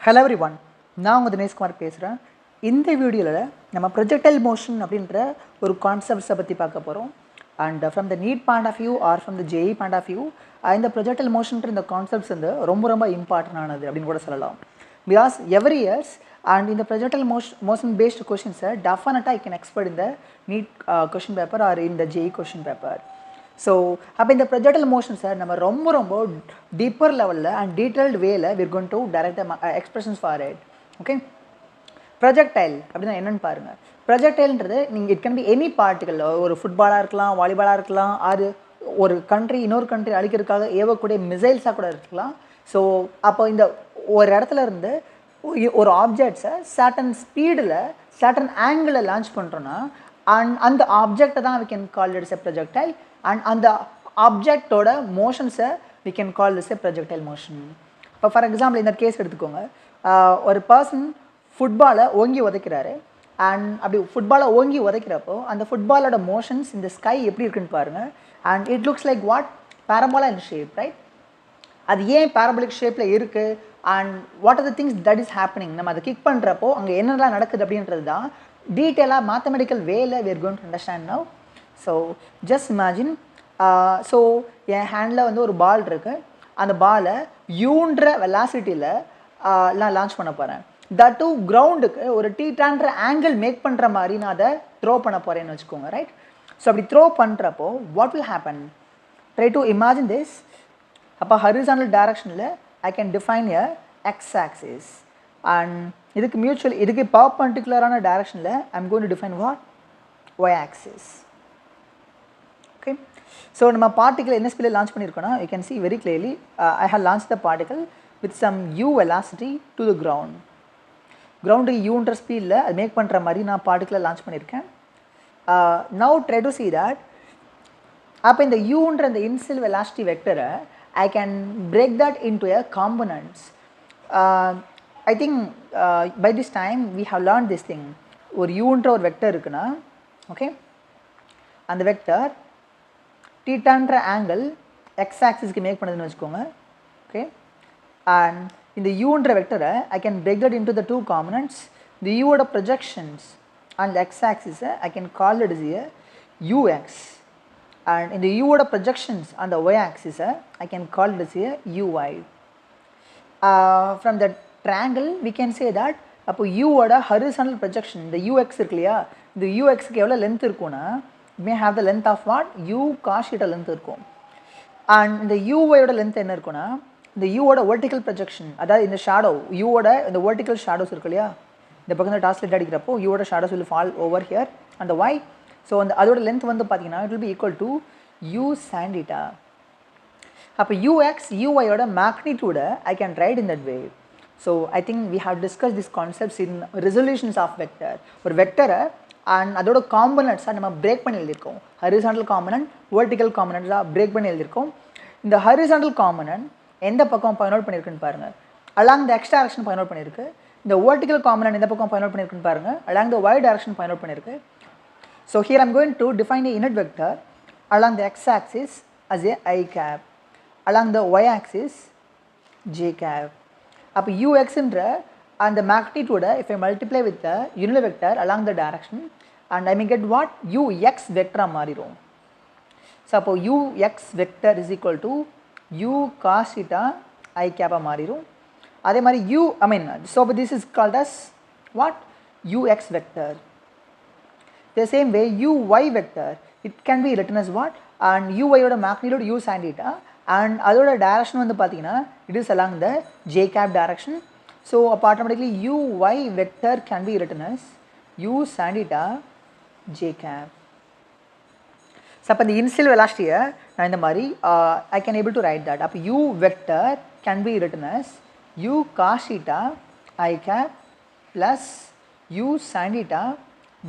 Hello everyone, நான் உங்கள் தினேஷ்குமார் பேசுகிறேன். இந்த வீடியோவில் நம்ம ப்ரொஜெக்டைல் மோஷன் அப்படின்ற ஒரு கான்செப்ட்ஸை பற்றி பார்க்க போகிறோம். And from the NEET point of view or from the JEE point of view இந்த ப்ரொஜெக்டைல் மோஷன்ற இந்த கான்செப்ட்ஸ் வந்து ரொம்ப இம்பார்ட்டண்டானது அப்படின்னு கூட சொல்லலாம். பிகாஸ் எவ்ரி இயர்ஸ் அண்ட் இந்த ப்ரொஜெக்டைல் மோஷன் பேஸ்டு கொஷின்ஸை டெஃபினட்டாக ஐ கேன் எக்ஸ்பெக்ட் இந்த நீட் கொஷின் பேப்பர் ஆர் இந்த ஜேஇ கொஷின் பேப்பர். ஸோ அப்போ இந்த ப்ரொஜெக்டைல் மோஷன்ஸை நம்ம ரொம்ப டீப்பர் லெவலில் அண்ட் டீட்டெயில்டு வேல we're going to direct the expressions for it. Okay, projectile அப்படின்னா என்னென்னு பாருங்கள். ப்ரொஜெக்டைல்ன்றது நீங்கள் it can be any particle, ஒரு ஃபுட்பாலாக இருக்கலாம், வாலிபாலாக இருக்கலாம், அது ஒரு கண்ட்ரி இன்னொரு கண்ட்ரி அழிக்கிறதுக்காக ஏவக்கூடிய மிசைல்ஸாக கூட இருக்கலாம். ஸோ அப்போ இந்த ஒரு இடத்துல இருந்து ஒரு ஆப்ஜெக்ட்ஸை சர்டன் ஸ்பீடில் சர்டன் ஆங்கிளில் லான்ச் பண்ணுறோன்னா அந்த ஆப்ஜெக்டை தான் we can call it as a projectile. And அந்த ஆப்ஜெக்டோட மோஷன்ஸை we can call this a projectile motion. இப்போ ஃபார் எக்ஸாம்பிள் இந்த கேஸ் எடுத்துக்கோங்க. ஒரு பர்சன் ஃபுட்பாலை ஓங்கி உதைக்கிறாரு. அண்ட் அப்படி ஃபுட்பாலை ஓங்கி உதைக்கிறப்போ அந்த ஃபுட்பாலோட மோஷன்ஸ் இந்த ஸ்கை எப்படி இருக்குன்னு பாருங்கள். And it looks like what parabola in shape, right? அது ஏன் பேரபோலிக் ஷேப்பில் இருக்குது and what are the things that is happening, நம்ம அதை கிக் பண்ணுறப்போ அங்கே என்னெல்லாம் நடக்குது அப்படின்றது தான் டீட்டெயிலாக மேத்தமெட்டிக்கல் வேல we are going to understand now. So just imagine, so N handle வந்து ஒரு பால் இருக்குது. அந்த பாலை யூன்ற வெலாசிட்டியில் நான் லான்ச் பண்ண போகிறேன். தட் டூ கிரவுண்டுக்கு ஒரு டீட்டான்ற ஆங்கிள் மேக் பண்ணுற மாதிரி நான் அதை த்ரோ பண்ண போகிறேன்னு வச்சுக்கோங்க, ரைட்? ஸோ அப்படி த்ரோ பண்ணுறப்போ what will happen? Try to imagine this. அப்போ ஹரிசாண்டல் டைரக்ஷனில் I can define a x axis and இதுக்கு பர்பெண்டிகுலரான டைரக்ஷனில் I am going to define what y axis. Okay, so நம்ம பார்ட்டிகல் என்ன ஸ்பீடில் லான்ச் பண்ணியிருக்கோன்னா you can see very clearly I have launch the particle with some u velocity to the ground. கிரவுண்டுக்கு யூன்ற ஸ்பீடில் அது மேக் பண்ணுற மாதிரி நான் பார்ட்டிகலை லான்ச் பண்ணியிருக்கேன். Now try to see that அப்போ இந்த யூன்ற இந்த இன்சியல் வெலாசிட்டி வெக்டரை I can break that into a components. I think by this time we have learn this thing. ஒரு யூன்ற ஒரு வெக்டர் இருக்குன்னா, ஓகே, அந்த வெக்டர் டீட்டான்ற ஆங்கிள் எக்ஸ் ஆக்சிஸ்க்கு மேக் பண்ணுதுன்னு வச்சுக்கோங்க. ஓகே, அண்ட் இந்த யூன்ற வெக்டரை I can break that into the two components. இந்த யூவோட ப்ரொஜெக்ஷன்ஸ் அண்ட் எக்ஸ் ஆக்சிஸை I can call it is a ux. And இந்த யூவோட ப்ரொஜெக்ஷன்ஸ் அந்த ஒய் ஆக்சிஸை I can call it is a uy. From the triangle we can say that அப்போ யூவோட horizontal projection இந்த யூஎக்ஸ் இருக்கு இல்லையா, இந்த யூஎக்ஸுக்கு எவ்வளோ லென்த் இருக்கும்னா may have the length of what u cos theta length இருக்கும். அண்ட் இந்த யூவோட லென்த் என்ன இருக்குன்னா இந்த யூவோட வெர்டிக்கல் ப்ரொஜெக்ஷன், அதாவது இந்த ஷேடோ யூவோட இந்த வெர்டிக்கல் ஷேடோஸ் இருக்கு இல்லையா, இந்த பக்கம் இந்த டாஸ்லெட் அடிக்கிறப்போ யூவோட shadows will fall over here அந்த y. ஸோ அந்த அதோட லென்த் வந்து பார்த்தீங்கன்னா it will be equal to u sin theta. அப்போ ux uyயோட மேக்னிடியூடை I can write in that way. So I think we have discuss this concepts in resolutions of vector. ஒரு வெக்டரை அண்ட் அதோட காம்பனண்ட்ஸாக நம்ம பிரேக் பண்ணி எழுதியிருக்கோம். ஹரிசாண்டல் காம்பனண்ட் வெர்டிக்கல் காம்பனண்ட்ஸாக பிரேக் பண்ணி எழுதியிருக்கோம். இந்த ஹரிசாண்டல் காம்பனண்ட் எந்த பக்கம் பாயிண்ட் அவுட் பண்ணியிருக்குன்னு பாருங்கள், along the X direction point out பண்ணியிருக்கு. இந்த வெர்டிக்கல் காம்பனண்ட் எந்த பக்கம் பாயிண்ட் அவுட் பண்ணியிருக்குன்னு பாருங்கள், along the y direction point out பண்ணியிருக்கு. So here I'm going to define a unit vector along the x axis as a i cap, along the y axis j cap. அப்போ யூஎக்ஸ்ன்ற and the magnitude if I multiply with the unit vector along the direction and I may get what ux vector மாறிடும். So அப்போ ux vector is equal to u cos theta I cap மாறிடும். அதே மாதிரி so this is called as what ux vector. The same way uy vector it can be written as what and uy ஓட magnitude u sin theta and அதோட direction வந்து பார்த்தீங்கன்னா it is along the j cap direction. So automatically uy vector can be written as u sin theta j cap. So அப்போ இந்த initial வெலாசிட்டியை நான் இந்த மாதிரி I can able to write that. அப்போ u vector can be written as u cos theta I cap plus u sin theta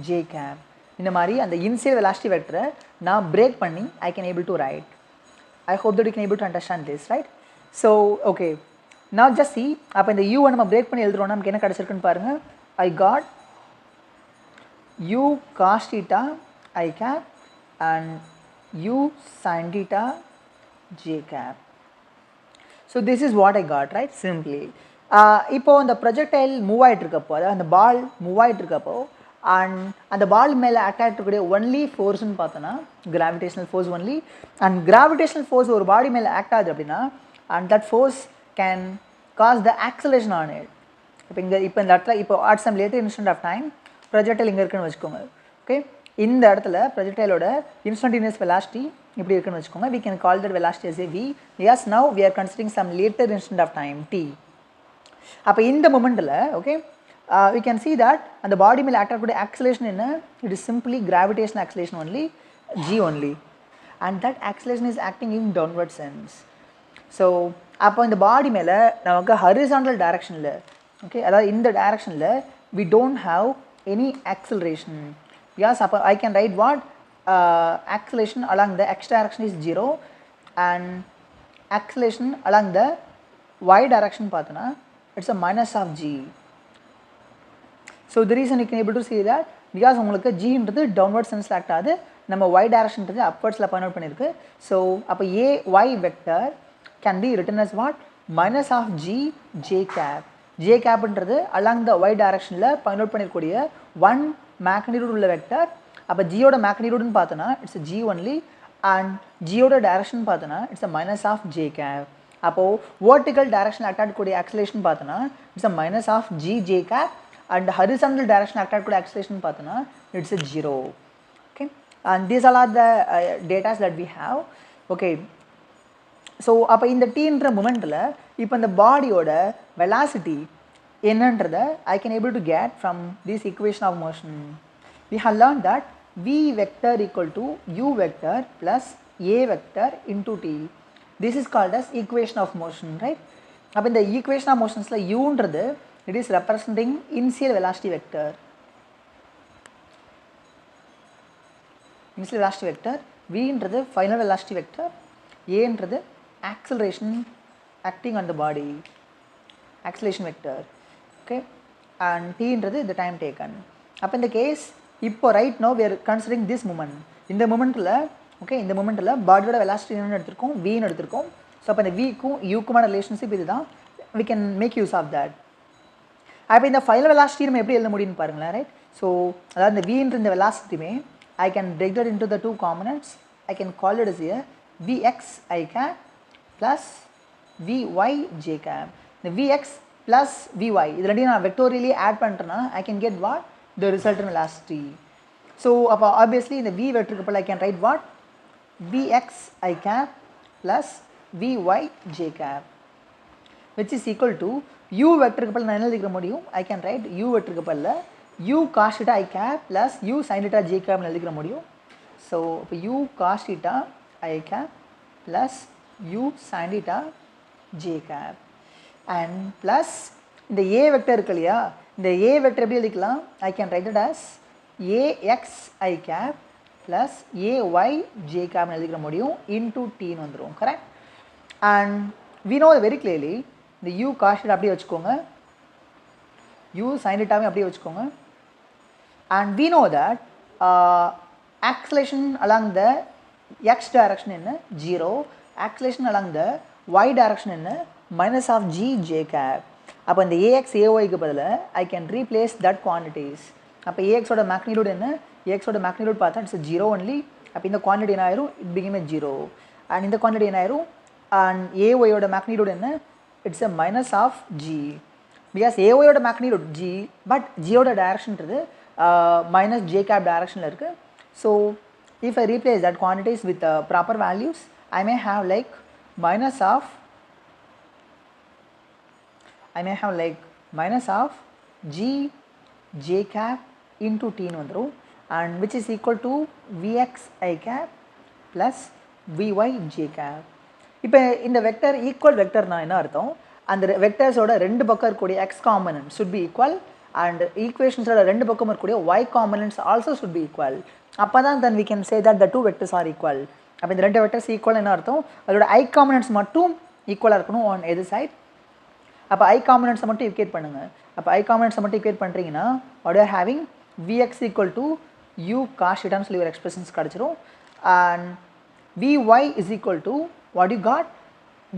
j cap. இந்த மாதிரி அந்த initial velocity வெக்டரை நான் பிரேக் பண்ணி I can able to write. I hope that you can able to understand this, right? So okay. Now just see, அப்போ இந்த u நம்ம break பண்ணி எழுதுறோம்னா நமக்கு என்ன கிடைச்சிருக்குன்னு பாருங்கள். I got u cos theta I cap and u sin theta j cap. So this is what I got, right? Simply இப்போ அந்த projectile move ஆகிட்டு இருக்கப்போ, அதாவது அந்த பால் மூவ் ஆகிட்டு இருக்கப்போ அண்ட் அந்த பால் மேலே அட்டாக் இருக்கக்கூடிய ஒன்லி ஃபோர்ஸ்ன்னு பார்த்தோன்னா gravitational force only. And gravitational force ஒரு பாடி மேலே ஆக்ட் ஆகுது அப்படின்னா and that force can cause the acceleration on it. இப்போ இந்த இடத்துல இப்போ at some later instant of time projectile இங்கே இருக்குன்னு வச்சுக்கோங்க. ஓகே, இந்த இடத்துல ப்ரொஜெக்டைலோட இன்ஸ்டன்டேனியஸ் வெலாசிட்டி இப்படி இருக்குன்னு வச்சுக்கோங்க. We can call that velocity as a v. Yes, now we are considering some later instant of time t. அப்போ இந்த மொமெண்ட்டில் okay we can see that அந்த பாடி மேலே ஆக்ட் ஆகக்கூடிய ஆக்சலேஷன் என்ன? It is simply gravitational acceleration only, g only, and that acceleration is acting in downward sense. So அப்போ இந்த பாடி மேலே நமக்கு ஹரிசாண்டல் டைரக்ஷனில் ஓகே, அதாவது இந்த டைரக்ஷனில் we don't have any acceleration. Yes, அப்போ I can write what acceleration along the x direction is 0 and acceleration along the y direction பார்த்தோன்னா it's a minus of g. So the reason you can able to see that because உங்களுக்கு g ன்றது downward sense act ஆகுது, நம்ம y direction ன்றது upwardsல point out பண்ணியிருக்கு. So அப்போ ay vector can be written as what? minus of g j cap. j cap ன்றது along the y directionல point out பண்ணிருக்கூடிய ஒன் மேக்னிடியூட் உள்ள வெக்டர். அப்போ ஜியோட மேக்னிடியூட்னு பார்த்தோன்னா இட்ஸ் ஜி ஒன்லி அண்ட் ஜியோட டைரக்ஷன் பார்த்தோன்னா it's a minus of j cap. அப்போது வேர்ட்டிக்கல் டைரக்ஷன் அட்டாக் கூடிய ஆக்சலேஷன் பார்த்தோன்னா it's a minus of g j cap and horizontal direction அட்டாக் கூடிய ஆக்சலேஷன் பார்த்தோன்னா it's a zero. Okay, and these all are the datas that we have. Okay, so அப்போ இந்த டீன்ற மூமெண்ட்டில் இப்போ இந்த பாடியோட வெலாசிட்டி என்னன்றதை I can able to get from this equation of motion. We have learned that v vector equal to u vector plus a vector into t. This is called as equation of motion, right? அப்போ இந்த equation of motionsல u ன்றது it is representing initial velocity vector. Initial velocity vector, v ன்றது final velocity vector, a ன்றது acceleration acting on the body, acceleration vector, okay, and t ன்றது the time taken. அப்போ இந்த case இப்போ right no we are considering this moment. இந்த மூமெண்ட்டில் okay, இந்த மூமெண்ட்டில் பாடியோட velocity என்னென்னு எடுத்திருக்கோம், வின்னு எடுத்திருக்கோம். ஸோ அப்போ இந்த விக்கும் யூக்குமான ரிலேஷன்ஷிப் இது தான். we can make use of that. அப்போ இந்த ஃபைனல் வெலாசிட்டி நம்ம எப்படி எழுத முடியும்னு பாருங்களேன், ரைட். ஸோ அதாவது இந்த வின்ற இந்த வெலாசிட்டியுமே I can break that into the two components. I can call it as a vx I cap plus vy j cap. இந்த vx plus vy இது ரெண்டையும் நான் வெக்டோரியலி ஆட் பண்ணுறேன்னா I can get what? The resultant velocity. So obviously in the v vector I can write what? vx I cap plus vy j cap, which is equal to u vector நான் என்ன எழுதிக்க முடியும்? I can write u vector u cos theta I cap plus u sin theta j cap எழுதிக்க முடியும். So u cos theta I cap plus u sin theta j cap and plus இந்த a vector இருக்கு இல்லையா, இந்த a vector எப்படி எழுதிக்கலாம்? I can write it as ax I cap plus ay j cap எழுதிக்க முடியும் into t ன்னு வந்துடும், correct. and we know very clearly இந்த u cos theta அப்படியே வச்சுக்கோங்க, u sin theta அப்படியே வச்சுக்கோங்க. and we know that acceleration along the x direction என்ன 0, acceleration along the y direction என்ன minus of g j cap. அப்போ இந்த ax ayக்கு பதிலாக I can replace that quantities. அப்போ ax ஓட மேக்னிடியூட் என்ன? ax ஓட மேக்னிடியூட் பார்த்தா இட்ஸ் 0 ஒன்லி. அப்போ இந்த குவான்டிட்டி என்ன ஆயிரும்? It become 0. அண்ட் இந்த குவான்டிட்டி என்ன ஆயிரும்? அண்ட் ay ஓட மேக்னிடியூட் என்ன? It's a minus of g. Because ay ஓட மேக்னிடியூட் g, பட் g ஓட டைரக்ஷன்றது minus j cap டைரக்ஷனில் இருக்குது. So if I replace that quantities with proper values I may have like minus of g j cap into t ன்னு வந்துடும், and which is equal to vx I cap plus vy j cap. இப்போ இந்த vector equal வெக்டர்னா என்ன அர்த்தம்? அந்த வெக்டர்ஸோட ரெண்டு பக்கம் இருக்கக்கூடிய x component should be equal and ஈக்குவேஷன்ஸோட ரெண்டு பக்கம் இருக்கக்கூடிய y components also should be equal. அப்போ தான் then we can say that the two vectors are equal. அப்போ இந்த ரெண்டு வெக்டர்ஸ் ஈக்குவல் என்ன அர்த்தம்? அதோட i காம்பனன்ட்ஸ் மட்டும் ஈக்குவலாக இருக்கணும் on either side. அப்போ i காம்பனன்ட்ஸை மட்டும் ஈக்குவேட் பண்ணுங்கள். அப்போ i காம்பனன்ட்ஸை மட்டும் ஈக்குவேட் பண்ணுறீங்கன்னா what you are having vx equal to u cos theta ன்னு சொல்லி ஒரு எக்ஸ்பிரஷன்ஸ் கிடச்சிரும். and vy is equal to what you got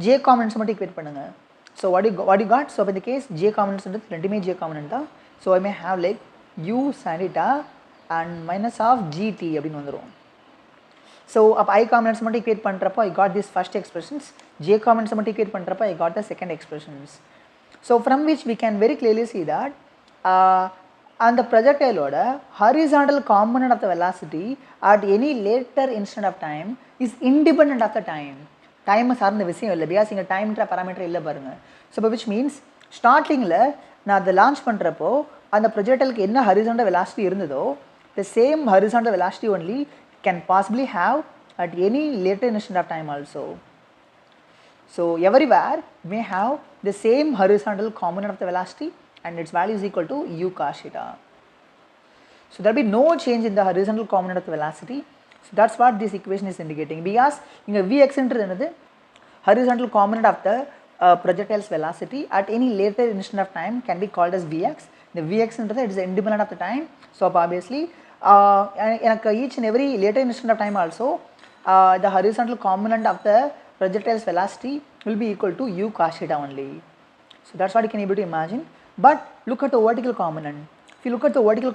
j components மட்டும் ஈக்குவேட் பண்ணுங்கள். So what you got? So in the case j components into ரெண்டுமே j component தான். So I may have like u sin theta and minus of gt அப்படின்னு வந்துரும். So அப்போ I components மட்டும் equate பண்ணுறப்போ I got this first expressions, j components மட்டும் equate பண்ணுறப்போ I got the second expressions. So from which we can very clearly see that and the projectile oda horizontal component of the velocity at any later instant of time is independent of the time. Time சார்ந்த விஷயம் இல்லை, because இங்கே டைம்ன்ற parameter இல்லை பாருங்கள். So இப்போ which means ஸ்டார்டிங்கில் நான் அதை லான்ச் பண்ணுறப்போ அந்த ப்ரொஜெக்டலுக்கு என்ன ஹரிசாண்டல் வெலாசிட்டி இருந்ததோ the same horizontal velocity only can possibly have at any later instant of time also. So everywhere may have the same horizontal component of the velocity and its value is equal to u cos theta. So there will be no change in the horizontal component of the velocity. So that's what this equation is indicating, because inga vx என்றது என்னது horizontal component of the projectile's velocity at any later instant of time can be called as vx. The vx என்றது it is independent of the time. So obviously each and every later instant of time also the horizontal component of the projectile's velocity will be equal to u cos theta only. So that's what you can able to imagine. But look at the vertical component. If you look at the vertical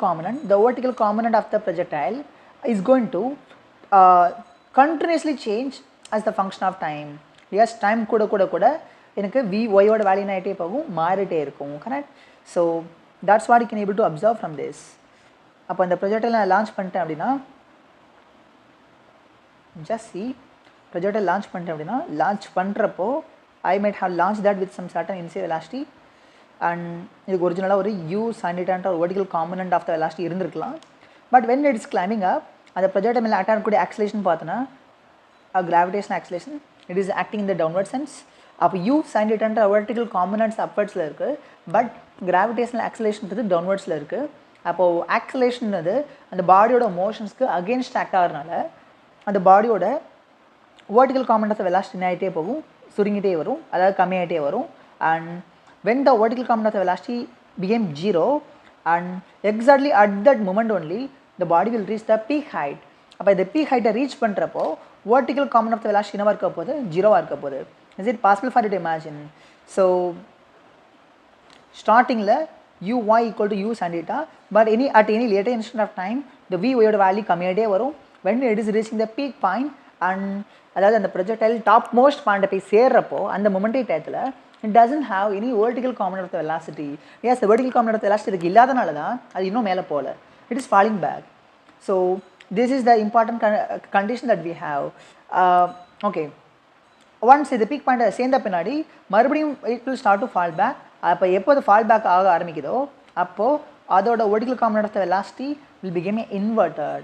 component of the projectile is going to continuously change as the function of time. Yes, time kuda எனக்கு v y ஓட value ஆயிட்டே போகும், மாறிட்டே இருக்கும், correct? So that's what you can able to observe from this. அப்போ இந்த projectile நான் launch பண்ணிட்டேன் அப்படின்னா just see projectile launch பண்ணிட்டேன் அப்படின்னா லான்ச் பண்ணுறப்போ I might have launched that with some certain initial velocity and இதுக்கு ஒரிஜினலாக ஒரு u sin theta ஒரு vertical component of the velocity இருந்திருக்கலாம். But when it is climbing up அந்த ப்ரொஜெக்டை மேலே அட்டாக் கூடிய ஆக்சிலேஷன் பார்த்தோன்னா gravitational acceleration, it is acting in the downward sense. அப்போ u sin theta vertical components அப்வர்ட்ஸில் இருக்குது, பட் கிராவிடேஷனல் ஆக்சிலேஷன்றது டவுன்வர்ட்ஸில் இருக்குது. அப்போது ஆக்சிலேஷன் அது அந்த பாடியோட மோஷன்ஸ்க்கு அகெயின்ஸ்ட் ஆக்ட் ஆகிறதுனால அந்த பாடியோட vertical component of the velocity ஆகிட்டே போகும், சுருங்கிட்டே வரும், அதாவது கம்மியாகிட்டே வரும். And when the vertical component of the velocity became 0 and exactly at that moment only the body will reach the peak height. அப்போ இந்த peak height ரீச் பண்ணுறப்போ vertical component of the velocity என்னவா இருக்க போகுது, 0வாக இருக்க போகுது. Is it possible for you to imagine? So startingல uy equal to u sin theta, but at any later instant of time the vy ஓட value கம்மியாகிட்டே வரும் when it is reaching the peak point. and அதாவது அந்த projectile top most பாயிண்ட்டை போய் சேர்றப்போ அந்த மொமெண்டே டயத்தில் it doesn't have any vertical component of the velocity. Yes, the vertical component of the velocity இருக்கு இல்லாதனால தான் அது இன்னும் மேலே போகல, it is falling back. So this is the important condition that we have. Okay, once the peak point சேர்ந்த பின்னாடி மறுபடியும் it will start to fall back. அப்போ எப்போ அது ஃபால் பேக் ஆக ஆரம்பிக்குதோ அப்போது அதோட vertical component of the velocity will become inverted.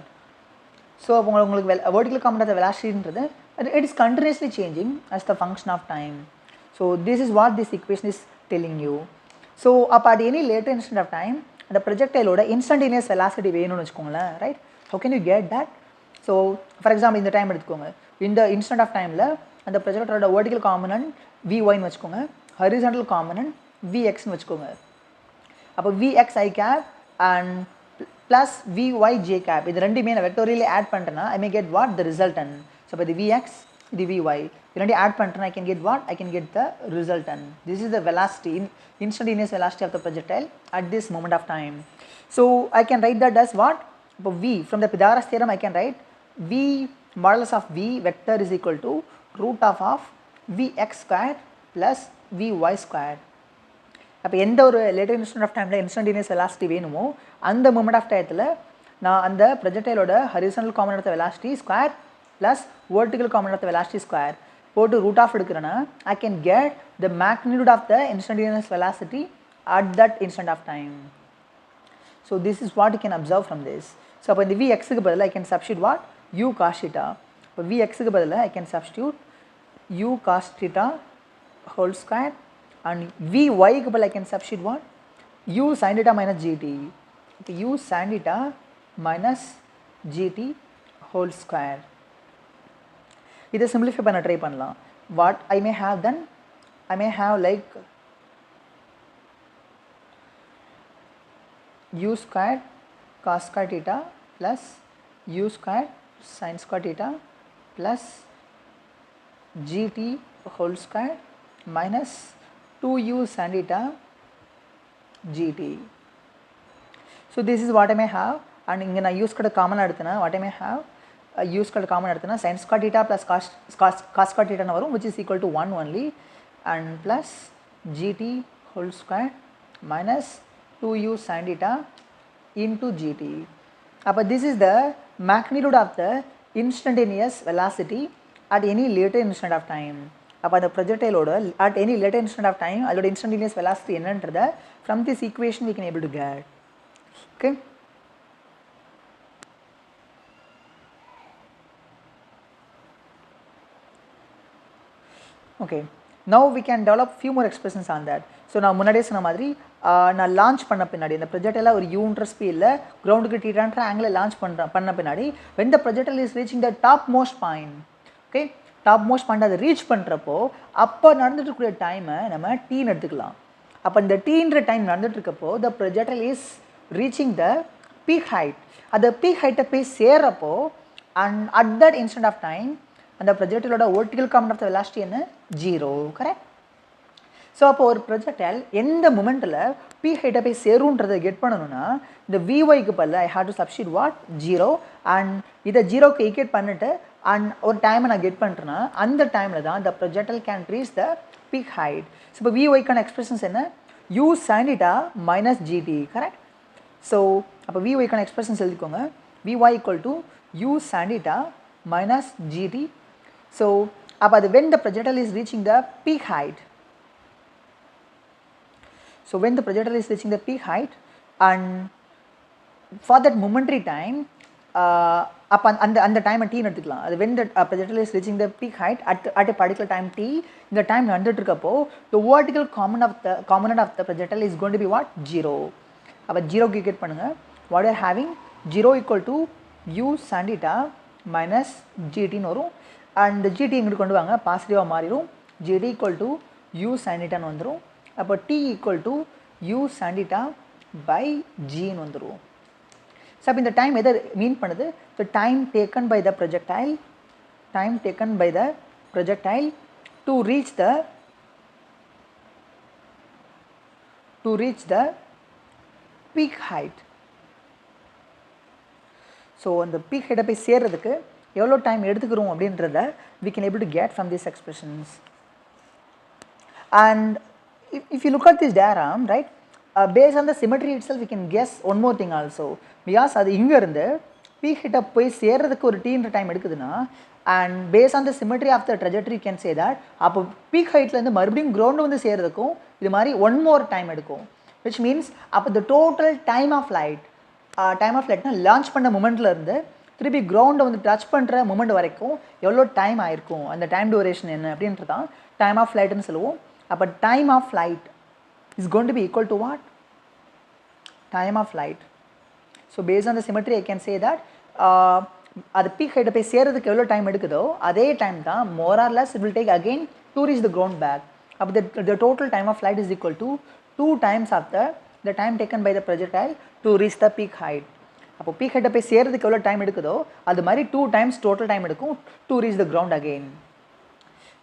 So அப்போ உங்களுக்கு vertical component of the velocityன்றது it is continuously changing as the function of time. So this is what this equation is telling you. So at any later instant of time the projectile oda instantaneous velocity வேணும்னு வெச்சுக்கோங்களேன், right? How can you get that? So for example இந்த time எடுத்துக்கோங்க, இந்த instant of timeல அந்த projectile oda vertical component vy ன்னு வெச்சுக்கோங்க, horizontal component vx ன்னு வெச்சுக்கோங்க. அப்போ vx I cap and plus vy j cap இது ரெண்டுமே நான் வெக்டோரியலி ஆட் பண்ணிட்டேன்னா I may get what the resultant. So இப்போ இது vx இது vy இரண்டையும் ஆட் பண்ணிட்டேன்னா I can get what? I can get the resultant. This is the velocity, instantaneous velocity of the projectile at this moment of time. So I can write that as what? இப்போ v from the Pythagoras theorem I can write v modulus of v vector is equal to root of vx square plus vy square. அப்போ எந்த ஒரு later instant of டைமில் instantaneous velocity வேணுமோ அந்த moment of டயத்தில் நான் அந்த ப்ரொஜெக்டைலோட horizontal component of the velocity square plus vertical component of the velocity square போட்டு ரூட் ஆஃப் எடுக்கிறேன்னா I can get the magnitude of the instantaneous velocity at that instant of time. So this is what you can observe from this. So அப்போ இந்த vxக்கு பதிலாக I can substitute what? u cos theta. இப்போ vxக்கு பதிலாக I can substitute u cos theta whole square and vy க்கு பதிலாக I can substitute what? u sin theta minus gt. Okay, u sin theta minus gt whole square. இதை simplify பண்ண try பண்ணலாம். What I may have then? I may have like u square cos square theta plus u square sin square theta plus gt whole square minus 2u sin theta gt. So this is what I may have, and inga na use kada common eduthana what I may have, use kada common eduthana sin square theta plus cos square theta na varum, which is equal to 1 only, and plus gt whole square minus 2u sin theta into gt. Appa this is the magnitude of the instantaneous velocity at any later instant of time. அப்போ அந்த projectile ஓட at any later instant of time அதோட instantaneous velocity என்னன்றதை from this equation we can able to get. Okay. Okay. Now we can develop few more expressions on that. So நான் முன்னாடியே சொன்ன மாதிரி நான் லான்ச் பண்ண பின்னாடி இந்த ப்ரொஜெக்டைல ஒரு யூன்ற ஸ்பீடில் கிரவுண்டுக்கு டீட்டான்ற ஆங்கிளில் லான்ச் பண்ண பின்னாடி when the projectile is reaching the top most point, okay, top most point அதை ரீச் பண்ணுறப்போ அப்போ நடந்துட்டு இருக்கக்கூடிய டைமை நம்ம டீன்னு எடுத்துக்கலாம். அப்போ இந்த டீன்ற டைம் நடந்துட்டு இருக்கப்போ the projectile is reaching the peak height. அந்த பீக் ஹைட்டை போய் சேர்றப்போ and at that instant of time அந்த ப்ரொஜெக்டைலோட vertical component of the velocity என்ன 0, கரெக்ட். ஸோ அப்போ ஒரு ப்ரொஜெக்டைல் எந்த மொமெண்ட்டில் பீக் ஹைட்டை போய் சேருன்றதை கெட் பண்ணணும்னா இந்த விஒய்க்கு பதில் I have to substitute what 0 and இதை 0க்கு ஈக்குவேட் பண்ணிட்டு அண்ட் ஒரு டைமை நான் கெட் பண்ணுறேன்னா அந்த டைமில் தான் the projectile can reach the peak height. So இப்போ விஒய்க்கான எக்ஸ்பிரஷன்ஸ் என்ன u sin theta minus gt, correct. So அப்போ விஒய்க்கான எக்ஸ்பிரஷன்ஸ் எழுதிக்கோங்க. vy equal to u sin theta minus gt. So அப்போ அது when the projectile is reaching the peak height. So when the projectile is reaching the peak height and for that momentary time அப்போ அந்த டைமை டீன்னு எடுத்துக்கலாம். அது when the projectile is reaching the peak height at a particular time t, இந்த time நடந்துட்டு இருக்கப்போ the vertical component of the projectile is going to be what 0. அப்போ 0க்கு ஈக்குவேட் பண்ணுங்க. what are having 0 equal to u sin theta minus gt வரும். And gt இங்கிட்டு கொண்டு வாங்க, பாசிட்டிவாக மாறிடும். gt equal to u sin theta வந்துடும். அப்போ t equal to u sin theta by g வந்துடும். ஸோ அப்போ இந்த டைம் எதை மீன் பண்ணுது? The time taken by the projectile to reach the peak height. So அந்த பீக் ஹைட்டை போய் சேர்றதுக்கு எவ்வளோ டைம் எடுத்துக்கிறோம் அப்படின்றத we can able to get from these expressions. And if you look at this diagram, right, based on the symmetry itself we can guess one more thing also. Because அது இங்கே இருந்து peak ஹைட்டை போய் சேர்றதுக்கு ஒரு டீன்ற time எடுக்குதுன்னா and based on the symmetry of the trajectory you can say that அப்போ peak ஹைட்லேருந்து மறுபடியும் கிரவுண்டு வந்து சேர்றதுக்கும் இது மாதிரி ஒன் மோர் டைம் எடுக்கும். which means அப்போ the total time of flightனா லான்ச் பண்ண மூமெண்ட்லேருந்து திருப்பி கிரவுண்டை வந்து டச் பண்ணுற மூமெண்ட் வரைக்கும் எவ்வளோ டைம் ஆயிருக்கும், அந்த டைம் டியூரேஷன் என்ன அப்படின்றதான் டைம் ஆஃப் ஃப்ளைட்னு சொல்லுவோம். அப்போ time of flight is going to be equal to what time of flight. So based on the symmetry I can say that அது பீக் ஹைட்டை போய் சேர்றதுக்கு எவ்வளோ டைம் எடுக்குதோ அதே டைம் தான் more or less it will take again to reach the ground back. அப்போ the total time of flight is equal to 2 times of the time taken by the projectile to reach the peak height. அப்போ peak ஹைட்டை போய் சேர்றதுக்கு எவ்வளோ time எடுக்குதோ அது மாதிரி 2 times total time எடுக்கும் to reach the ground again.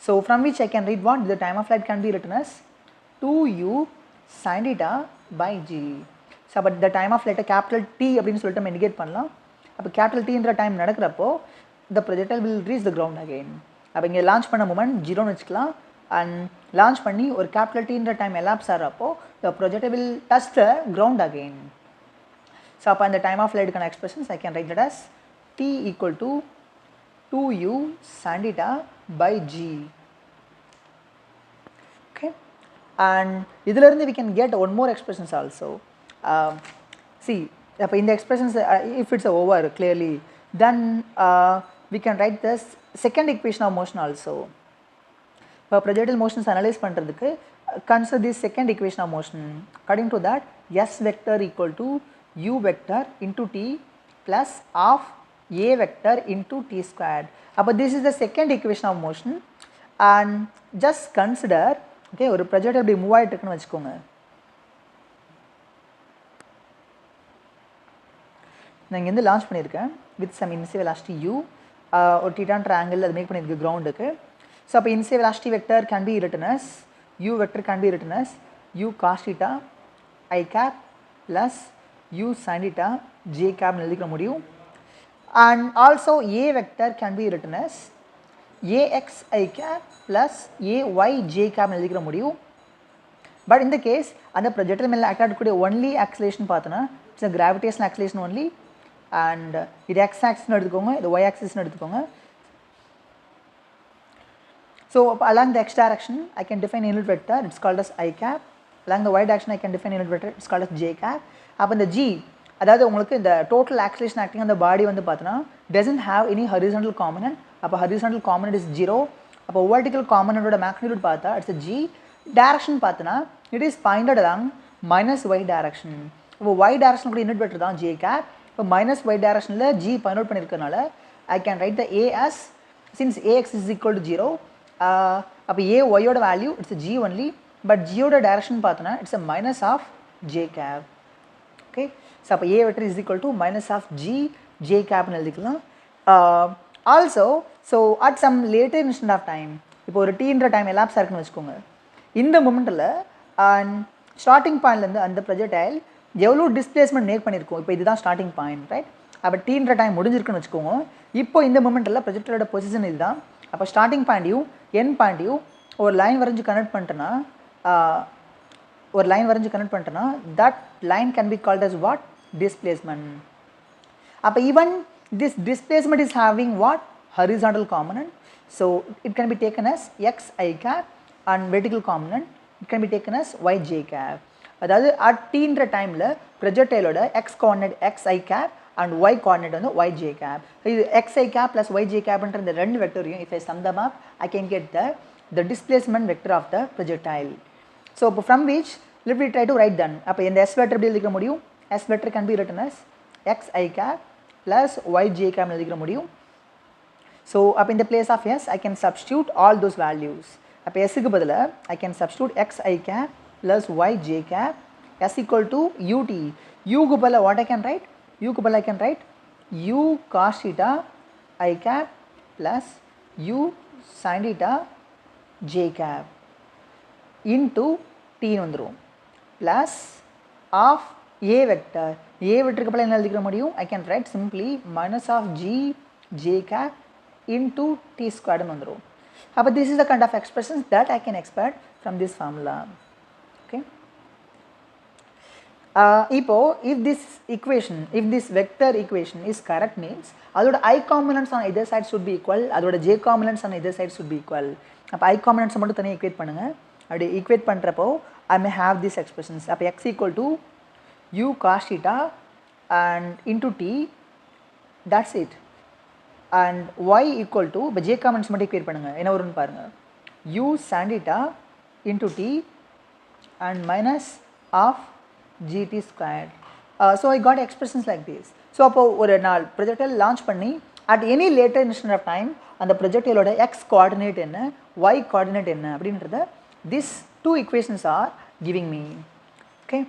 So from which I can read what the time of flight can be written as 2u sin theta by g. So அப்போ the time of ஃப்ளைட்டை capital T அப்படின்னு சொல்லிட்டு நம்ம indicate பண்ணலாம். அப்போ capital டீன்ற time நடக்கிறப்போ the projectile will reach the ground again. அப்போ இங்கே லான்ச் பண்ண மூமெண்ட் 0ன்னு வச்சுக்கலாம். அண்ட் லான்ச் பண்ணி ஒரு கேபிட்டல் டீன்ற டைம் எலாப்ஸ் ஆகிறப்போ the projectile will touch the ground again. So அப்போ அந்த டைம் ஆஃப் ஃப்ளைட்டுக்கான expressions I can write it as t equal to 2u sin theta by g. Okay, and இதிலிருந்து we can get one more expressions also. See, அப்போ இந்த expressions if it's over clearly then we can write this second equation of motion also. இப்போ projectile motions analyze பண்ணுறதுக்கு consider this second equation of motion. According to that s vector equal to u vector into t plus of a vector into t squared. அப்போ this is the second equation of motion and just consider, okay, ஒரு projectile இப்படி move ஆகிட்டு இருக்குன்னு வச்சுக்கோங்க. நான் இங்கேருந்து launch பண்ணியிருக்கேன் with some initial velocity u, ஒரு டீட்டான்ற ஆங்கிள் அது மேக் பண்ணியிருக்கு கிரவுண்டுக்கு. ஸோ அப்போ initial velocity vector can be written as u vector can be written as u cos theta I cap plus u sin theta j cap னு எழுதிக்க முடியும். And also a vector can be written as ax I cap plus ay j cap னு எழுதிக்க முடியும். But in the case அந்த projectile மேல act ஆகக்கூடிய only acceleration பார்த்தனா it's a gravitational acceleration only, and இது x axis னு எடுத்துக்கோங்க, இது y axis னு எடுத்துக்கோங்க. So along the x direction I can define a unit vector, it's called as I cap. Along the y direction I can define a unit vector, it's called as j cap. அப்ப இந்த g அதாவது உங்களுக்கு இந்த total acceleration acting on the body வந்து பார்த்தனா doesn't have any horizontal component. அப்ப horizontal component is 0. அப்ப vertical component ஓட magnitude பார்த்தா it's a g. Direction பார்த்தனா it is pointed along minus y direction. அப்ப y direction கூட unit vector தான் j cap. அப்ப minus y directionல g point out பண்ணிருக்கனால I can write the a as, since ax is equal to 0, அப்ப a y ஓட value it's a g only, but g ஓட direction பார்த்தனா it's a minus of j cap. Okay, so அப்ப a vector is equal to minus of g j cap னு எழுதிக்கலாம். Also so at some later instant of time, இப்போ ஒரு t ன்ற time elapse ஆயிருக்குன்னு வெச்சுக்கோங்க, இந்த மொமெண்ட்ல ஸ்டார்டிங் பாயிண்ட்ல இருந்து அந்த ப்ரொஜெக்டைல் எவ்வளோ டிஸ்பிளேஸ்மெண்ட் மேக் பண்ணியிருக்கோம், இப்போ இதுதான் ஸ்டார்டிங் பாயிண்ட், ரைட்? அப்போ டீன்ற டைம் முடிஞ்சிருக்குன்னு வச்சுக்கோங்க. இப்போ இந்த மொமெண்ட்டில் ப்ரொஜெக்டரோட பொசிஷன் இதுதான். அப்போ ஸ்டார்டிங் பாயிண்ட்டையும் என் பாயிண்ட்டையும் ஒரு லைன் வரைஞ்சி கனெக்ட் பண்ணிட்டேன்னா that line can be called as what? Displacement. அப்போ even this displacement is having what? Horizontal component. So it can be taken as x i cap, and vertical component it can be taken as yj cap. அதாவது at t ன்ற டைம்ல ப்ரொஜெக்டைலோட x coordinate xi cap and y coordinate வந்து yj cap. இது xi cap plus yj cap ன்ற இந்த ரெண்டு வெக்டரையும் if I sum them up I can get the displacement vector of the projectile. So from which let me try to write them. அப்ப இந்த s vector எப்படி எழுதிக்க முடியும்? S vector can be written as xi cap plus yj cap னு எழுதிக்க முடியும். So up in the place of s I can substitute all those values. அப்போ எஸ்ஸுக்கு பதிலாக I can substitute x I cap plus y j cap s equal to ut. க்கு பதிலாக what I can write? க்கு பதிலாக I can write u cos theta I cap plus u sin theta j cap into t வந்துரும் plus of a vector. a vectorக்கு பதிலாக என்ன எழுதிக்க முடியும்? I can write simply minus of g j cap into t squared வந்துரும். But this is the kind of expressions that I can expect from this formula. Okay. If this vector equation is correct, means adoda I components on either side should be equal, adoda j components on either side should be equal. அப்ப I components மட்டும் தனியா equate பண்ணுங்க. அப்படி equate பண்றப்போ I may have these expressions. அப்ப x equal to u cos theta and into t, that's it. And y equal to, இப்போ j components மட்டும் equate பண்ணுங்க, என்ன வரும்னு பாருங்க, u sin theta into t and minus of gt squared. So I got expressions like this. So அப்போ ஒரு நாள் projectile launch பண்ணி at any later instant of time அந்த projectileோட x coordinate என்ன, y coordinate என்ன அப்படின்றத these two equations are giving me. Okay,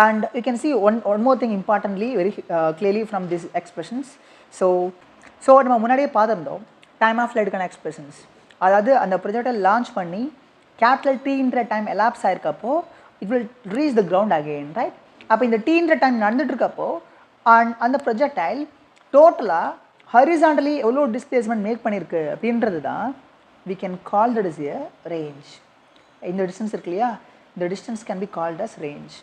and you can see one more thing importantly very clearly from these expressions. So நம்ம முன்னாடியே பார்த்துருந்தோம் time of ஃப்ளைட்டுக்கான expressions. அதாவது அந்த ப்ரொஜெக்டை லான்ச் பண்ணி கேபிட்டல் டீன்ற டைம் எலாப்ஸ் ஆயிருக்கப்போ it will reach the ground again, right? அப்போ இந்த டீன்ற டைம் நடந்துட்டு இருக்கப்போ அந்த ப்ரொஜெக்டைல் டோட்டலாக ஹரிசாண்டலி எவ்வளோ டிஸ்பிளேஸ்மெண்ட் மேக் பண்ணியிருக்கு அப்படின்றது தான் we can call that as a range. இந்த டிஸ்டன்ஸ் இருக்கு இல்லையா, இந்த distance can be called as range.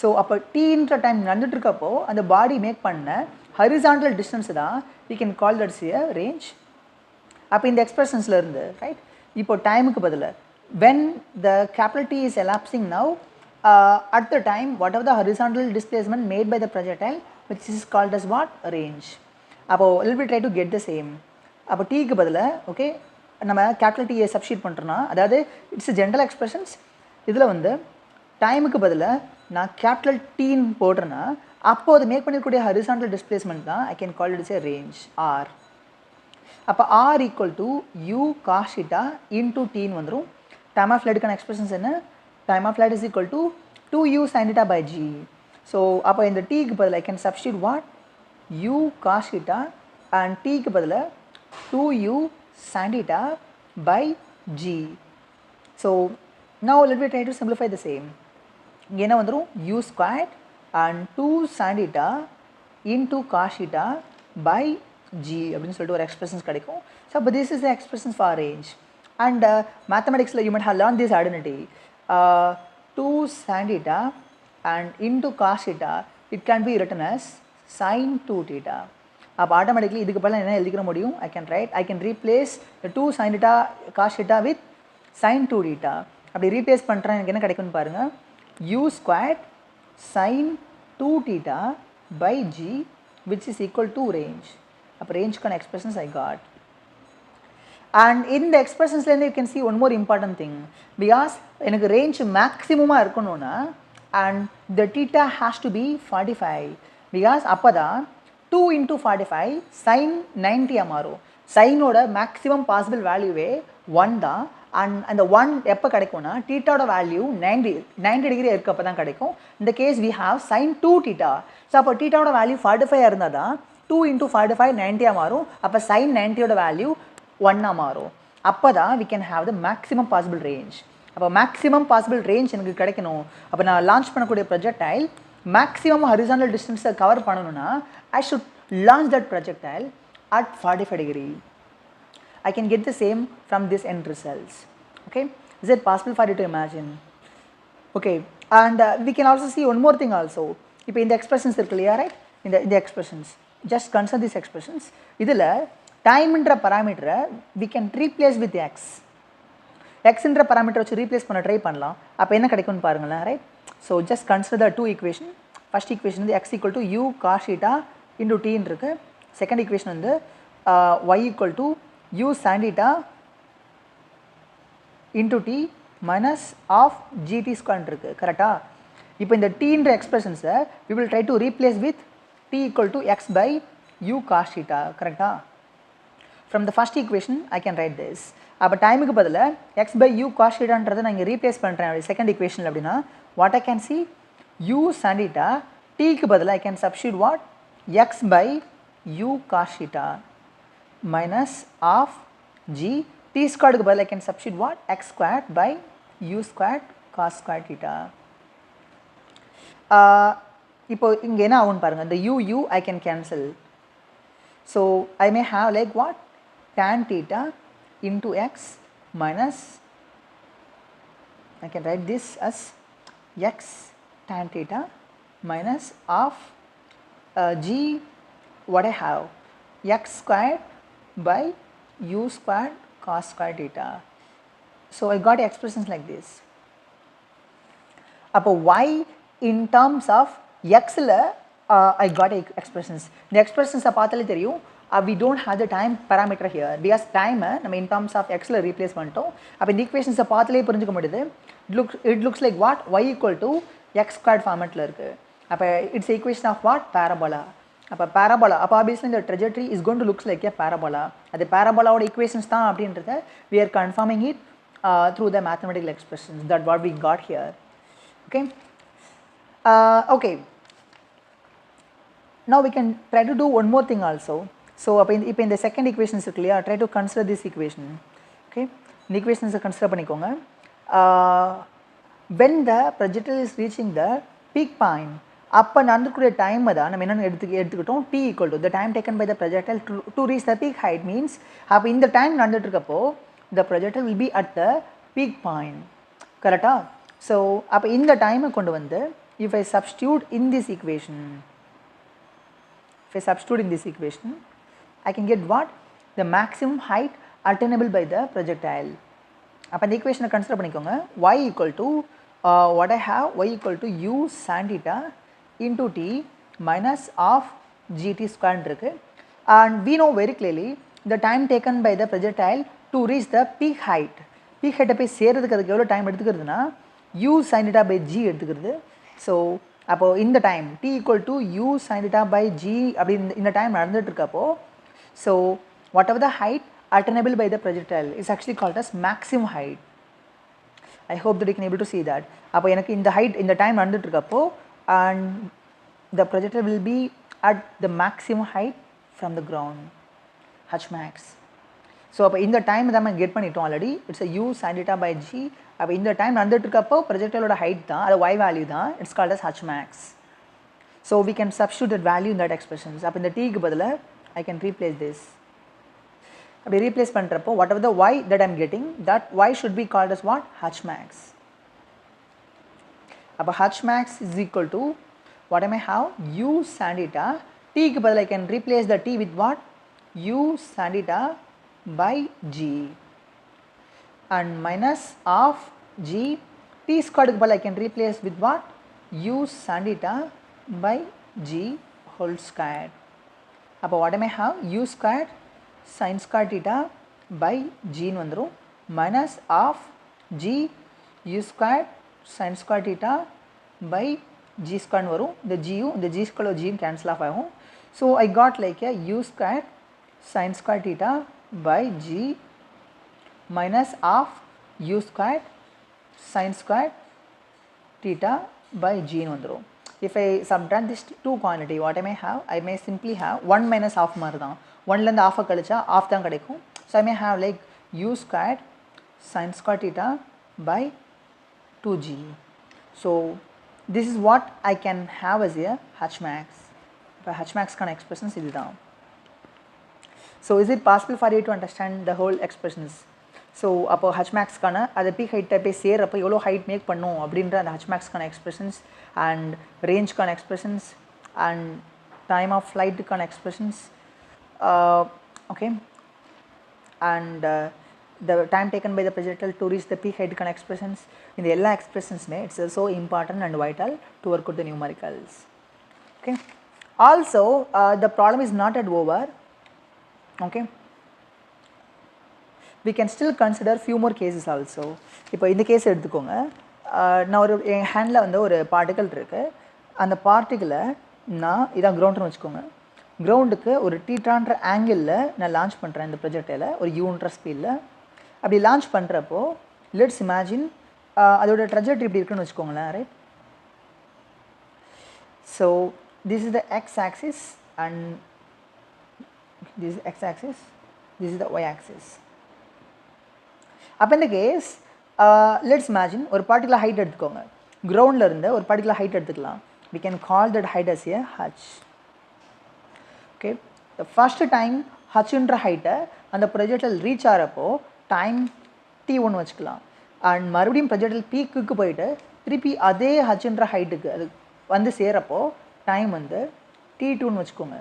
So அப்போ டீன்ற டைம் நடந்துட்டு இருக்கப்போ அந்த பாடி மேக் பண்ண ஹரிசாண்டல் டிஸ்டன்ஸ் தான் we can call that as a range. அப்போ இந்த எக்ஸ்பிரஷன்ஸில் இருந்து ரைட், இப்போ டைமுக்கு பதில் when the capital T is elapsing now, at the time whatever the horizontal displacement made by the projectile, which is called as what? Range. அப்போ let me try to get the same. அப்போ Tக்கு பதில் okay நம்ம capital T substitute பண்ணுறோன்னா, அதாவது it's general expressions, இதில் வந்து டைமுக்கு பதில் நான் கேபிட்டல் டீன்னு போடுறேன்னா அப்போ அது மேக் பண்ணிருக்கூடிய ஹரிசாண்டல் டிஸ்பிளேஸ்மெண்ட் தான் I can call it as a range R. அப்போ R equal to u cos theta into t ன்னு வந்துடும். டைம் ஆஃப் ஃப்ளைட்டுக்கான எக்ஸ்பிரஷன்ஸ் என்ன? Time of flight is equal to 2u sin theta by g. So அப்போ இந்த டீக்கு பதில் I can substitute what? u cos theta and tக்கு பதில் 2u sin theta by g. So Now let me try to simplify the same. இங்கே என்ன வந்துடும் u squared and 2 sin theta into cos theta by g அப்படின்னு சொல்லிட்டு ஒரு expressions கிடைக்கும். So but this is the expressions for range. And mathematics you might have learned this identity. 2 sin theta and into cos theta, it can be written as sin 2 theta. அப்போ automatically இதுக்கு பதிலாக என்ன எழுதிக்கிற முடியும்? I can replace the 2 sin theta cos theta with sin 2 theta. அப்படி replace பண்ணுறேன் எனக்கு என்ன கிடைக்கும்னு பாருங்கள், u squared sin 2 theta by g which is equal to range. அப்போ ரேஞ்சுக்கான expressions I got. And in the expressions you can see one more important thing, because எனக்கு range maximum இருக்கணும்னா and the theta has to be 45, because அப்போ தான் 2 into 45 sin 90 மாறும். சைனோட maximum possible வேல்யூவே 1 தான். And அந்த 1 எப்போ கிடைக்கும்னா தீட்டாவோட வேல்யூ 90 டிகிரி இருக்கப்போ தான் கிடைக்கும். இந்த case we have sin 2 theta. So அப்போ தீட்டாவோட வேல்யூ 45 இருந்தால் தான் 2 into 45 90 மாறும். அப்போ sin 90யோட வேல்யூ 1 மாறும். அப்போ தான் we can have the maximum possible range. அப்போ மேக்ஸிமம் பாசிபிள் ரேஞ்ச் எனக்கு கிடைக்கணும். அப்போ நான் லான்ச் பண்ணக்கூடிய ப்ரொஜெக்டைல் மேக்ஸிமம் ஹரிசாண்டல் டிஸ்டன்ஸை கவர் பண்ணணும்னா I should launch that projectile at 45 degree. I can get the same from this end results. Okay, is it possible for you to imagine? Okay, and we can also see one more thing also. இப்போ இந்த expressions இருக்கு இல்லையா, right? இந்த expressions, just consider these expressions. இதில் டைம்ன்ற பராமீட்டரை we can replace with x. xன்ற பராமீட்டரை வச்சு replace பண்ண try பண்ணலாம். அப்போ என்ன கிடைக்கும்னு பாருங்களேன், right? So just consider the two equation. First equation வந்து x equal to u cos theta into t இருக்கு. Second equation வந்து y equal to u sin theta into t minus of gt square இருக்கு. கரெக்டா? இப்போ இந்த tன்ற எக்ஸ்பிரஷன்ஸை we will try to replace with t equal to x by u cos theta. கரெக்டா? From the first equation I can write this. அப்போ டைமுக்கு பதிலாக x by u cos thetaன்றதை நான் இங்கே ரீப்ளேஸ் பண்ணுறேன் செகண்ட் equation அப்படின்னா what I can see, u sin theta, tக்கு பதிலாக I can substitute what, x by u cos theta minus of g, t squared க்கு பதிலாக I can substitute what, x squared by u squared cos squared theta. இப்போ இங்கே என்ன ஆகும்னு பாருங்கள், இந்த u I can cancel. So I may have like what, tan theta into x minus, I can write this as x tan theta minus of g, what I have, x squared by u squared cos squared theta. So I got expressions like this. அப்போ y in terms of x I got expressions. இந்த expressions பார்த்தாலே தெரியும், we don't have the time parameter here, because time நம்ம in terms of x replace பண்ணிட்டோம். அப்போ இந்த equations பார்த்தாலே புரிஞ்சுக்க முடியுது. It looks like what, y equal to x squared formatல இருக்கு. அப்போ it's equation of what, parabola. அப்போ parabola, அப்போ obviously the trajectory is going to looks like a parabola. அது parabolaவோட equations தான் அப்படின்றத we are confirming it through the mathematical expressions, that what we got here. Okay, okay, now we can try to do one more thing also. So இப்போ இந்த second equations இருக்கு இல்லையா, try to consider this equation. Okay, இந்த equations consider பண்ணிக்கோங்க. When the projectile is reaching the peak point, அப்போ நடந்துக்கூடிய time தான் நம்ம என்னென்னு எடுத்துக்கிட்டோம், t equal to the time taken by the projectile to reach the peak height, means அப்போ இந்த time நடந்துட்டு இருக்கப்போ the projectile will be at the peak point. கரெக்டா? ஸோ அப்போ இந்த டைமை கொண்டு வந்து if I substitute in this equation, I can get what, the maximum height attainable by the projectile. அப்போ இந்த equation consider பண்ணிக்கோங்க, y equal to what I have, y equal to u sin theta into t minus of gt squared இருக்கு. And we know very clearly the time taken by the projectile to reach the peak height. peak height போய் சேர்றதுக்கு அதுக்கு எவ்வளோ time எடுத்துக்கிறதுனா u sin theta by g எடுத்துக்கிறது. So அப்போ இந்த time t equal to u sin theta by g அப்படி இந்த டைம் நடந்துட்டு இருக்கப்போ, so whatever the height attainable by the projectile is actually called as maximum height. I hope that you can able to see that. அப்போ எனக்கு இந்த height இந்த time நடந்துட்டு இருக்கப்போ and the projectile will be at the maximum height from the ground, h max. So அப்போ இந்த time தான் நம்ம கெட் பண்ணிட்டோம் already. It's a u sin theta by g. அப்போ இந்த டைம் நடந்துட்டு இருக்கப்போ ப்ரொஜெக்டைலோட ஹைட் தான், அது y வேல்யூ தான். It's called as h max. So we can substitute that value in that expressions. அப்போ இந்த t க்கு பதிலாக I can replace this. அப்படி replace பண்ணுறப்போ whatever the y that I'm getting, that y should be called as what? h max. அப்போ h max is equal to what I may have? u sin theta. t க்கு பதிலாக I can replace the t with what? u sin theta by g and minus of g. t squared க்கு பதிலாக I can replace with what? u sin theta by g whole squared. அப்போ what I may have? u squared sin squared theta by g ன்னு வந்துரும் minus of g u squared sin squared theta by g squared வரும். இந்த g யும் இந்த g squared g யும் cancel off ஆகும். So I got like a u squared sin squared theta by g minus of u squared sin squared theta by g ன்னு வந்துரும். If I subtract this two quantity, what I may have? I may simply have 1 minus half மாதிரி தான். 1ல இருந்து half கழிச்சா half தான் கிடைக்கும். So I may have like u squared sin squared theta by 2g. So this is what I can have as a h max. இப்போ h max கான expressions இதுதான். So is it possible for you to understand the whole expressions? So அப்போ h max கான அது peak height போய் சேர்றப்போ எவ்வளோ height make பண்ணும் அப்படின்ற அந்த h max கான expressions and range கான expressions and time of flight கான expressions, okay, and the time taken by the projectile to reach the peak height கான expressions. இந்த எல்லா expressionsமே it's so important and vital to work with the numericals. Okay, also the problem is not at over. Okay, we can still consider few more cases also. இப்போ இந்த case எடுத்துக்கோங்க. நான் ஒரு என் handle வந்து ஒரு பார்ட்டிக்கல் இருக்குது. அந்த பார்ட்டிக்கலை நான் இதான் கிரவுண்டுன்னு வச்சுக்கோங்க. கிரவுண்டுக்கு ஒரு தீட்டான்ற ஆங்கிளில் நான் லான்ச் பண்ணுறேன் இந்த ப்ரொஜெக்டைல ஒரு யூன்ற ஸ்பீடில். அப்படி லான்ச் பண்ணுறப்போ லெட்ஸ் இமேஜின் அதோட ட்ரெஜெக்டரி இப்படி இருக்குன்னு வச்சுக்கோங்களேன், right? So this is the x axis and this is x axis, this is the y axis. அப்போ இந்த கேஸ் லெட்ஸ் இமேஜின் ஒரு பார்ட்டிகுலர் ஹைட் எடுத்துக்கோங்க. கிரவுண்டில் இருந்து ஒரு பார்ட்டிகுலர் ஹைட் எடுத்துக்கலாம். we can call that height as a h. okay, the first time hன்ற ஹைட்டை அந்த ப்ரொஜெக்டைல் ரீச் ஆகிறப்போ டைம் t1 வச்சுக்கலாம். அண்ட் மறுபடியும் ப்ரொஜெக்டைல் பீக்குக்கு போயிட்டு திருப்பி அதே hன்ற ஹைட்டுக்கு அது வந்து சேரப்போ டைம் வந்து t2ன்னு வச்சுக்கோங்க.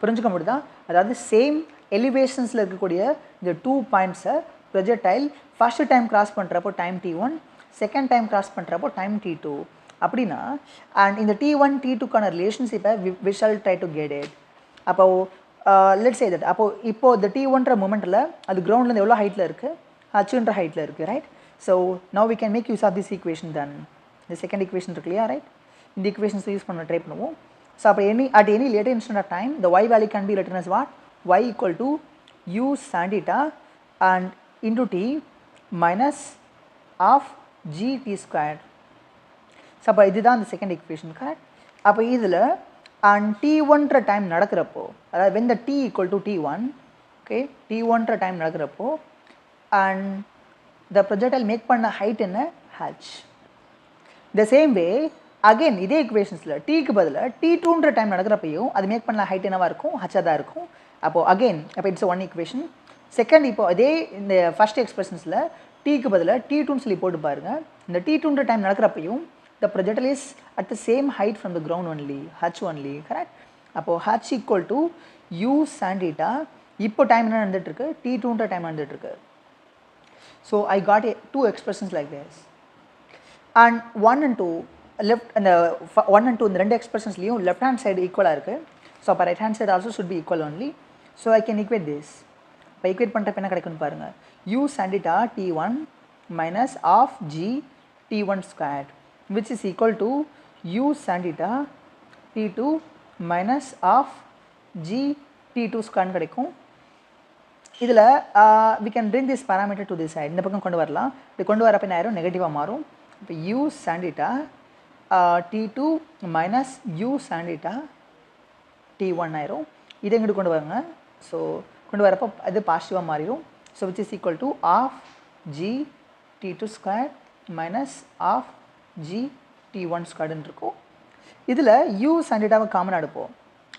புரிஞ்சுக்க முடியுதா? அதாவது சேம் எலிவேஷன்ஸில் இருக்கக்கூடிய இந்த 2 பாயிண்ட்ஸை ப்ரொஜெக்டைல் ஃபஸ்ட்டு டைம் கிராஸ் பண்ணுறப்போ time t1, second time cross பண்ணுறப்போ டைம் t2 அப்படின்னா, அண்ட் இந்த t1 t2க்கான ரிலேஷன்ஷிப்பை we shall try to get it. அப்போது லெட்ஸ் சே தட் இப்போது இந்த t1ன்ற மூமெண்ட்டில் அது கிரவுண்ட்லேருந்து எவ்வளோ ஹைட்டில் இருக்குது? hன்ற ஹைட்டில் இருக்குது, right? So now we can make use of this equation தான். இந்த செகண்ட் ஈக்குவேஷன் இருக்கு இல்லையா, ரைட்? இந்த ஈக்குவேஷன்ஸை யூஸ் பண்ண ட்ரை பண்ணுவோம். So at any later instant of time, the y value can be written as what? Y equal to u sin theta and into t minus of g t squared. So அப்போ இதுதான் அந்த second equation, correct? அப்போ இதில் and t1ன்ற time நடக்கிறப்போ, அதாவது when the t equal to t1, okay, t1ன்ற time நடக்கிறப்போ and the projectile make பண்ண height என்ன? h. The same way again இதே ஈக்குவேஷன்ஸில் டீக்கு பதிலாக t2ன்ற டைம் நடக்கிறப்பையும் அது மேக் பண்ண ஹைட் என்னவாக இருக்கும்? ஹச்சாக தான் இருக்கும். அப்போது அகெயின் அப்போ இட்ஸ் ஒன் ஈக்குவேஷன். செகண்ட் இப்போ அதே இந்த ஃபஸ்ட் எக்ஸ்பிரஷன்ஸில் டீக்கு பதிலாக t2ன்னு சொல்லி போட்டு பாருங்கள். இந்த t2ன்ற டைம் நடக்கிறப்பையும் the projectile is at the same height from the ground only, h only, correct? அப்போது h equal to u sin theta. இப்போ டைம் என்ன நடந்துகிட்ருக்கு? t2ன்ற டைம் நடந்துகிட்ருக்கு. So I got two expressions like this. And 1 and 2 left அந்த 1 and 2 இந்த ரெண்டு எக்ஸ்பிரஷன்ஸ்லையும் left hand side ஈக்குவலாக இருக்குது. ஸோ அப்போ right hand side also should be equal only. So I can equate this. இப்போ ஈக்குவேட் பண்ணுறப்ப என்ன கிடைக்குன்னு பாருங்கள். u sin theta t1 minus of g t1 squared which is equal to u sin theta t2 minus of g t2 squared கிடைக்கும். இதில் we can bring this parameter to this side. இந்த பக்கம் கொண்டு வரலாம். இப்படி கொண்டு வரப்போ என்ன ஆயிரும்? நெகட்டிவாக மாறும். இப்போ u sin theta t2 minus u sin theta t1 ஆயிரும். இதை எங்கிட்டு கொண்டு வாங்க. ஸோ கொண்டு வரப்போ அது பாசிட்டிவாக மாறிடும். So which is equal to half g t2 square minus of g t1 ஸ்கொயர்டுன்னு இருக்கும். இதில் u sin θவை காமனாக எடுப்போம்.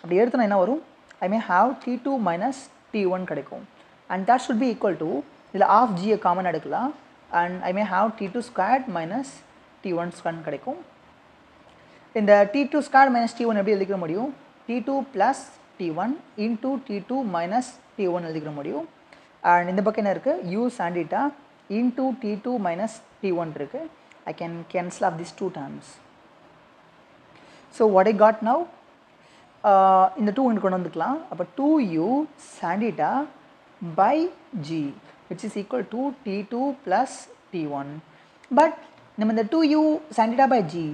அப்படி எடுத்தோன்னா என்ன வரும்? ஐ may have t2 minus t1 கிடைக்கும். And that should be equal to இதில் ஆஃப் ஜியை காமனாக எடுக்கலாம். And I may have t2 squared minus t1 ஸ்கொயர்னு கிடைக்கும். இந்த t2 ஸ்கொயர்ட் மைனஸ் t1 எப்படி எழுதிக்க முடியும்? t2 plus t1 into t2 minus t1 எழுதிக்க முடியும். அண்ட் இந்த பக்கம் என்ன இருக்குது? u sin θ into t2 minus t1 இருக்குது. I can cancel off these two terms. So what I got now? இந்த 2 இங்கே கொண்டு வந்துக்கலாம். அப்போ 2u sin θ by g which is equal to t2 plus t1. But நம்ம இந்த 2u sin θ by g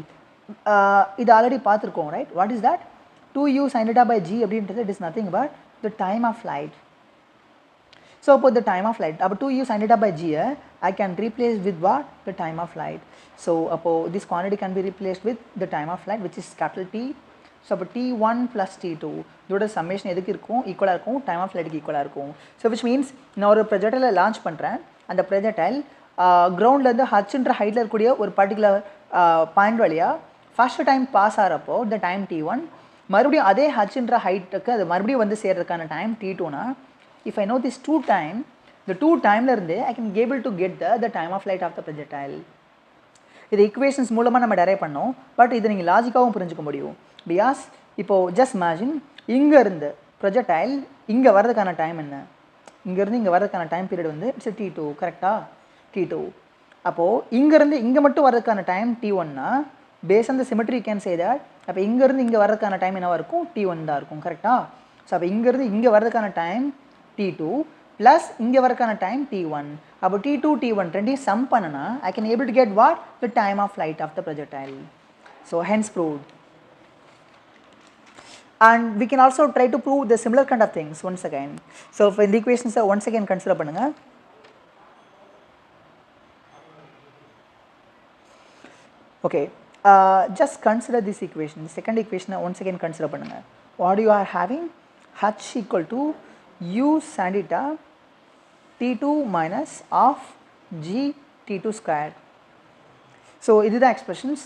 இது already பார்த்துருக்கோம், right? What is that? 2u sin θ by g அப்படின்றது it is nothing but the time of flight. So for the time of flight, அப்போ 2u sin θ by g I can replace with what? The time of flight. So அப்போ this quantity can be replaced with the time of flight which is capital T. So அப்போ t1 plus t2 இதோட summation எதுக்கு இருக்கும்? ஈக்குவலாக இருக்கும், time of ஃப்ளைட்டுக்கு ஈக்குவலாக இருக்கும். ஸோ விச் மீன்ஸ் நான் ஒரு ப்ரொஜெக்டைலை லான்ச் பண்ணுறேன். அந்த ப்ரொஜெக்டைல் கிரவுண்ட்லேருந்து ஹச்ன்ற ஹைட்டில் இருக்கக்கூடிய ஒரு பர்டிகுலர் பாயிண்ட் வழியாக ஃபர்ஸ்ட் டைம் பாஸ் ஆகிறப்போ த டைம் t1, மறுபடியும் அதே ஹச்ன்ற ஹைட்டுக்கு அது மறுபடியும் வந்து சேர்றதுக்கான டைம் t2னா, if I know this 2 time, the 2 timeல இருந்து I can be able to get the time of flight of the projectile. இது equations மூலமாக நம்ம டெரைவ் பண்ணோம். பட் இது நீங்கள் லாஜிக்காகவும் புரிஞ்சுக்க முடியும். பிகாஸ் இப்போது ஜஸ்ட் இமேஜின் இங்கேருந்து ப்ரொஜெக்டைல் இங்கே வர்றதுக்கான டைம் என்ன? இங்கேருந்து இங்கே வர்றதுக்கான டைம் பீரியட் வந்து இட்ஸ் t2, கரெக்டாக? t2. அப்போது இங்கேருந்து இங்கே மட்டும் வர்றதுக்கான டைம் t1னா base on the symmetry can say that அப்போ இங்கேருந்து இங்கே வர்றதுக்கான டைம் என்னவாக இருக்கும்? t1 தான் இருக்கும், கரெக்டாக? ஸோ அப்போ இங்கேருந்து இங்கே வர்றதுக்கான டைம் t2 plus இங்கே வரக்கான டைம் t1. அப்போ t2 t1 ரெண்டையும் சம் பண்ணனா I can able to get what? The time of flight of the projectile. So hence proved. And we can also try to prove the similar kind of things once again. So in the equations once again consider பண்ணுங்க. Okay, just consider this equation. The second equation once again consider பண்ணுங்க. What you are having? H equal to u sin θ t2 minus of g t2 square. So இது தான் expressions.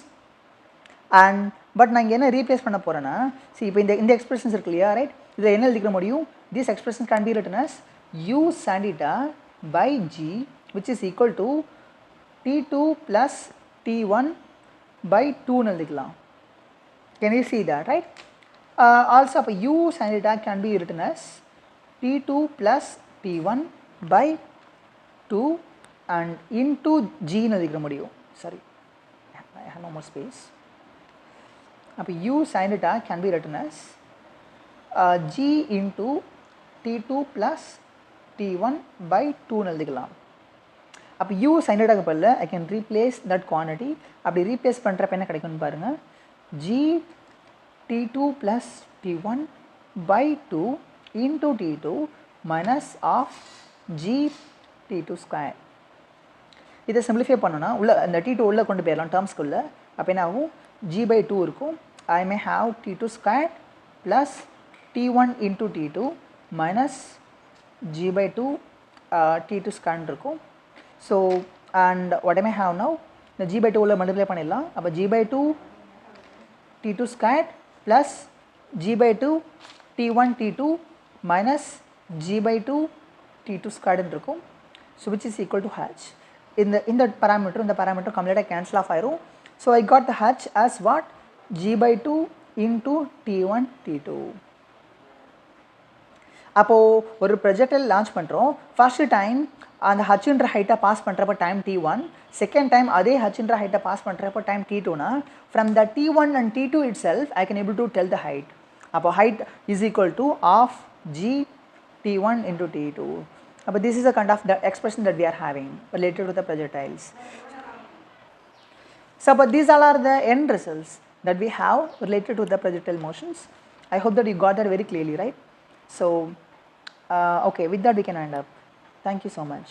And but நான் இங்கே என்ன replace பண்ண போகிறேன்னா, see இப்போ இந்த எக்ஸ்பிரஷன்ஸ் இருக்கு இல்லையா, ரைட்? இதில் என்ன எழுதிக்க முடியும்? This expression can be written as u sin θ by g which is equal to t2 plus t1 by 2 எழுதிக்கலாம். Can you see that, right? Also அப்போ u sin θ can be written as t2 plus t1 by 2 and into g எழுதிக்க முடியும். Sorry, I have no more space. அப்போ u sin θ can be written as g into t2 plus t1 by 2 எழுதிக்கலாம். அப்போ u sin θ பதில் I can replace that quantity. அப்படி replace பண்ணுறப்ப என்ன கிடைக்கும்னு பாருங்கள், g t2 plus t1 by 2 into t2 minus of g t2 square. இதை simplify பண்ணோன்னா உள்ள அந்த t2 உள்ளே கொண்டு போயிடலாம் டேர்ம்ஸ்க்குள்ள. அப்போ என்ன ஆகும்? g by 2 இருக்கும். I may have t2 square plus t1 into t2 minus g by 2 t2 square இருக்கும். So and what I may have now? இந்த g by 2 உள்ள மல்டிப்ளை பண்ணிடலாம். அப்போ g by 2 t2 square plus g by 2 t1 t2 minus g by 2 t2 squared இருக்கும். So which is equal to h. இந்த parameter கம்ப்ளீட்டாக cancel of ஆயிரும். So I got the h as what? g by 2 into t1 t2. அப்போது ஒரு projectile launch பண்ணுறோம். First time அந்த ஹச்ன்ற ஹைட்டை pass பண்ணுறப்போ டைம் t1, செகண்ட் டைம் அதே ஹச்ன்ற ஹைட்டை பாஸ் பண்ணுறப்போ டைம் t2னா from the t1 and t2 itself I can able to tell the height. அப்போ height is equal to half g t1 into t2. But this is a kind of the expression that we are having related to the projectiles. So but these all are the end results that we have related to the projectile motions. I hope that you got that very clearly, right? So okay, with that we can end up. Thank you so much.